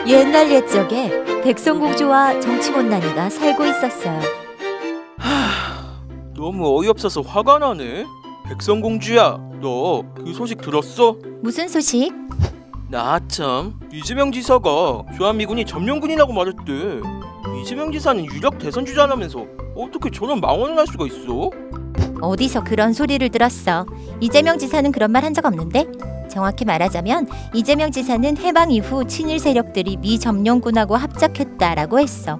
옛날 옛적에 백성공주와 정치못난이가 살고 있었어요. 너무 어이없어서 화가 나네. 백성공주야, 너 그 소식 들었어? 무슨 소식? 나 참, 이재명 지사가 주한미군이 점령군이라고 말했대. 이재명 지사는 유력 대선 주자라면서 어떻게 저런 망언을 할 수가 있어? 어디서 그런 소리를 들었어? 이재명 지사는 그런 말 한 적 없는데? 정확히 말하자면 이재명 지사는 해방 이후 친일 세력들이 미 점령군하고 합작했다라고 했어.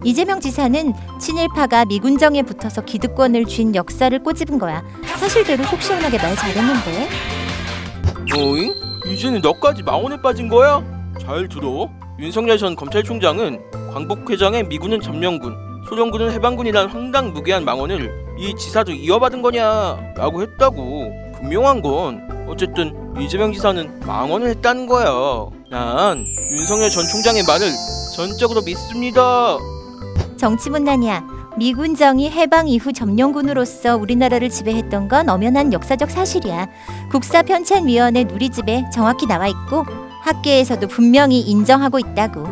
이재명 지사는 친일파가 미군정에 붙어서 기득권을 쥔 역사를 꼬집은 거야. 사실대로 속 시원하게 말 잘했는데. 어잉? 이제는 너까지 망언에 빠진 거야? 잘 들어. 윤석열 전 검찰총장은 광복회장의 미군은 점령군, 소련군은 해방군이란 황당무계한 망언을 이 지사도 이어받은 거냐 라고 했다고. 분명한 건 어쨌든 이재명 지사는 망언을 했다는 거야. 난 윤석열 전 총장의 말을 전적으로 믿습니다. 정치문난이야. 미군정이 해방 이후 점령군으로서 우리나라를 지배했던 건 엄연한 역사적 사실이야. 국사편찬위원회 누리집에 정확히 나와 있고 학계에서도 분명히 인정하고 있다고.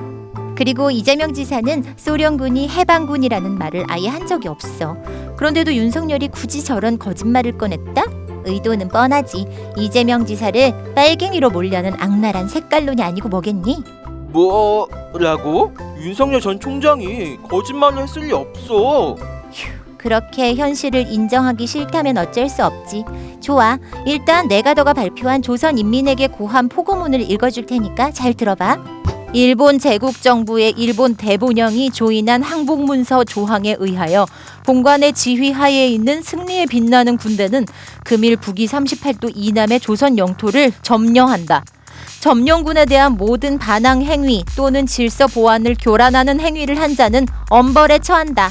그리고 이재명 지사는 소련군이 해방군이라는 말을 아예 한 적이 없어. 그런데도 윤석열이 굳이 저런 거짓말을 꺼냈다? 의도는 뻔하지. 이재명 지사를 빨갱이로 몰려는 악랄한 색깔론이 아니고 뭐겠니? 뭐라고? 윤석열 전 총장이 거짓말을 했을 리 없어. 그렇게 현실을 인정하기 싫다면 어쩔 수 없지. 좋아. 일단 내가 너가 발표한 조선인민에게 고한 포고문을 읽어줄 테니까 잘 들어봐. 일본 제국정부의 일본 대본령이 조인한 항복문서 조항에 의하여 본관의 지휘하에 있는 승리에 빛나는 군대는 금일 북위 38도 이남의 조선 영토를 점령한다. 점령군에 대한 모든 반항 행위 또는 질서 보완을 교란하는 행위를 한 자는 엄벌에 처한다.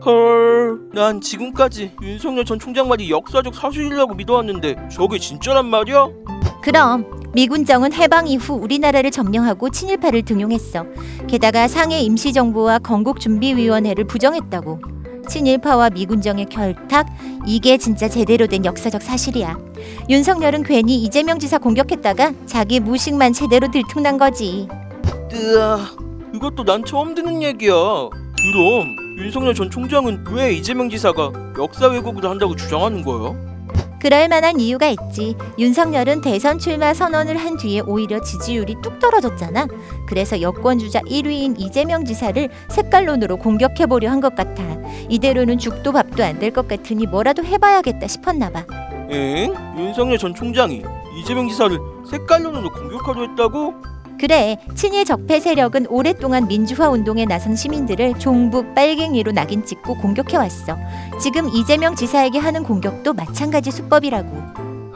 헐, 난 지금까지 윤석열 전 총장 말이 역사적 사실이라고 믿어왔는데 저게 진짜란 말이야? 그럼 미군정은 해방 이후 우리나라를 점령하고 친일파를 등용했어. 게다가 상해 임시정부와 건국준비위원회를 부정했다고. 친일파와 미군정의 결탁, 이게 진짜 제대로 된 역사적 사실이야. 윤석열은 괜히 이재명 지사 공격했다가 자기 무식만 제대로 들통난 거지. 뜨아, 이것도 난 처음 듣는 얘기야. 그럼 윤석열 전 총장은 왜 이재명 지사가 역사 왜곡을 한다고 주장하는 거야? 그럴 만한 이유가 있지. 윤석열은 대선 출마 선언을 한 뒤에 오히려 지지율이 뚝 떨어졌잖아. 그래서 여권주자 1위인 이재명 지사를 색깔론으로 공격해보려 한 것 같아. 이대로는 죽도 밥도 안 될 것 같으니 뭐라도 해봐야겠다 싶었나 봐. 엥? 윤석열 전 총장이 이재명 지사를 색깔론으로 공격하려 했다고? 그래, 친일 적폐 세력은 오랫동안 민주화 운동에 나선 시민들을 종북 빨갱이로 낙인 찍고 공격해왔어. 지금 이재명 지사에게 하는 공격도 마찬가지 수법이라고.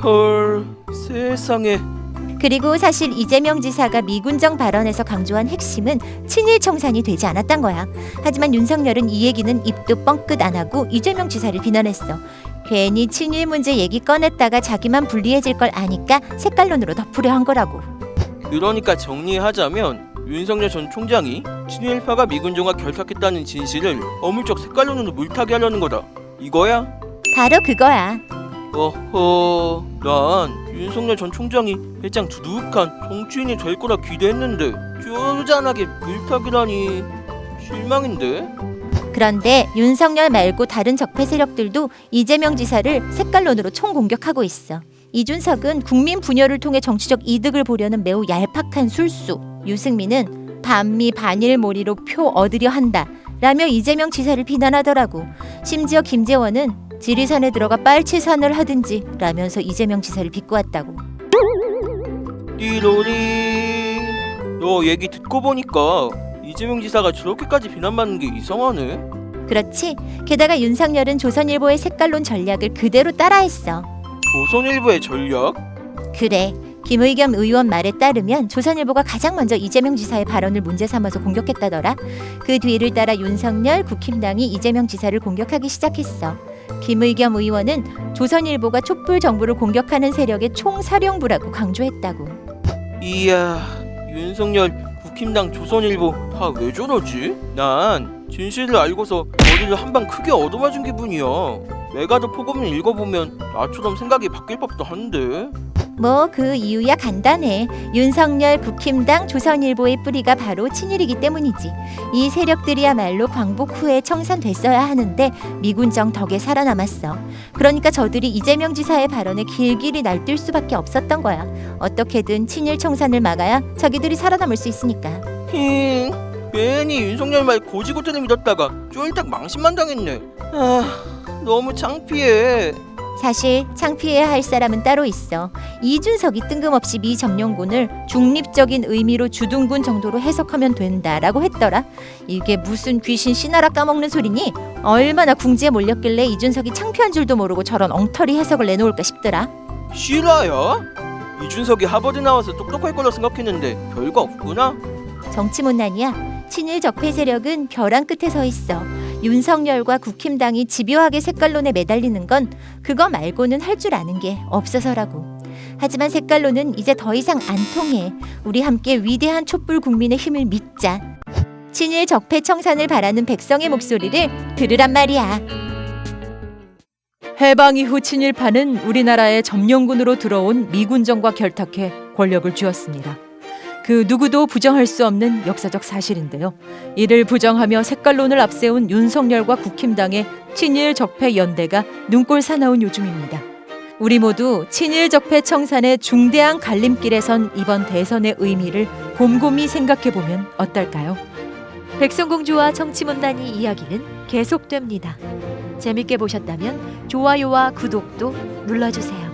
헐, 세상에. 그리고 사실 이재명 지사가 미군정 발언에서 강조한 핵심은 친일 청산이 되지 않았단 거야. 하지만 윤석열은 이 얘기는 입도 뻥끗 안 하고 이재명 지사를 비난했어. 괜히 친일 문제 얘기 꺼냈다가 자기만 불리해질 걸 아니까 색깔론으로 덮으려 한 거라고. 그러니까 정리하자면 윤석열 전 총장이 친일파가 미군정과 결탁했다는 진실을 어물쩍 색깔론으로 물타기 하려는 거다. 이거야? 바로 그거야. 어허, 난 윤석열 전 총장이 배짱 두둑한 정치인이 될 거라 기대했는데 쪼잔하게 물타기라니 실망인데? 그런데 윤석열 말고 다른 적폐 세력들도 이재명 지사를 색깔론으로 총공격하고 있어. 이준석은 국민 분열을 통해 정치적 이득을 보려는 매우 얄팍한 술수, 유승민은 반미 반일몰이로 표 얻으려 한다 라며 이재명 지사를 비난하더라고. 심지어 김재원은 지리산에 들어가 빨치산을 하든지 라면서 이재명 지사를 비꼬았다고. 띠로리, 너 얘기 듣고 보니까 이재명 지사가 저렇게까지 비난받는 게 이상하네. 그렇지. 게다가 윤석열은 조선일보의 색깔론 전략을 그대로 따라했어. 조선일보의 전략? 그래. 김의겸 의원 말에 따르면 조선일보가 가장 먼저 이재명 지사의 발언을 문제 삼아서 공격했다더라. 그 뒤를 따라 윤석열, 국힘당이 이재명 지사를 공격하기 시작했어. 김의겸 의원은 조선일보가 촛불 정부를 공격하는 세력의 총사령부라고 강조했다고. 이야, 윤석열, 국힘당, 조선일보 다 왜 저러지? 난 진실을 알고서 머리를 한 방 크게 얻어맞은 기분이야. 메가더 포고문 읽어보면 나처럼 생각이 바뀔 법도 한데. 뭐 그 이유야 간단해. 윤석열, 국힘당, 조선일보의 뿌리가 바로 친일이기 때문이지. 이 세력들이야말로 광복 후에 청산됐어야 하는데 미군정 덕에 살아남았어. 그러니까 저들이 이재명 지사의 발언에 길길이 날뛸 수밖에 없었던 거야. 어떻게든 친일 청산을 막아야 자기들이 살아남을 수 있으니까. 괜히 윤석열 말 고지고대로 믿었다가 쫄딱 망신만 당했네. 너무 창피해. 사실 창피해야 할 사람은 따로 있어. 이준석이 뜬금없이 미 점령군을 중립적인 의미로 주둔군 정도로 해석하면 된다라고 했더라. 이게 무슨 귀신 씨나라 까먹는 소리니? 얼마나 궁지에 몰렸길래 이준석이 창피한 줄도 모르고 저런 엉터리 해석을 내놓을까 싶더라. 실화야? 이준석이 하버드 나와서 똑똑할 거라 생각했는데 별거 없구나. 정치문난이야. 친일 적폐 세력은 벼랑 끝에 서 있어. 윤석열과 국힘당이 집요하게 색깔론에 매달리는 건 그거 말고는 할 줄 아는 게 없어서라고. 하지만 색깔론은 이제 더 이상 안 통해. 우리 함께 위대한 촛불 국민의 힘을 믿자. 친일 적폐 청산을 바라는 백성의 목소리를 들으란 말이야. 해방 이후 친일파는 우리나라의 점령군으로 들어온 미군정과 결탁해 권력을 쥐었습니다. 그 누구도 부정할 수 없는 역사적 사실인데요. 이를 부정하며 색깔론을 앞세운 윤석열과 국힘당의 친일 적폐 연대가 눈꼴 사나운 요즘입니다. 우리 모두 친일 적폐 청산의 중대한 갈림길에 선 이번 대선의 의미를 곰곰이 생각해보면 어떨까요? 백성공주와 정치문단이 이야기는 계속됩니다. 재밌게 보셨다면 좋아요와 구독도 눌러주세요.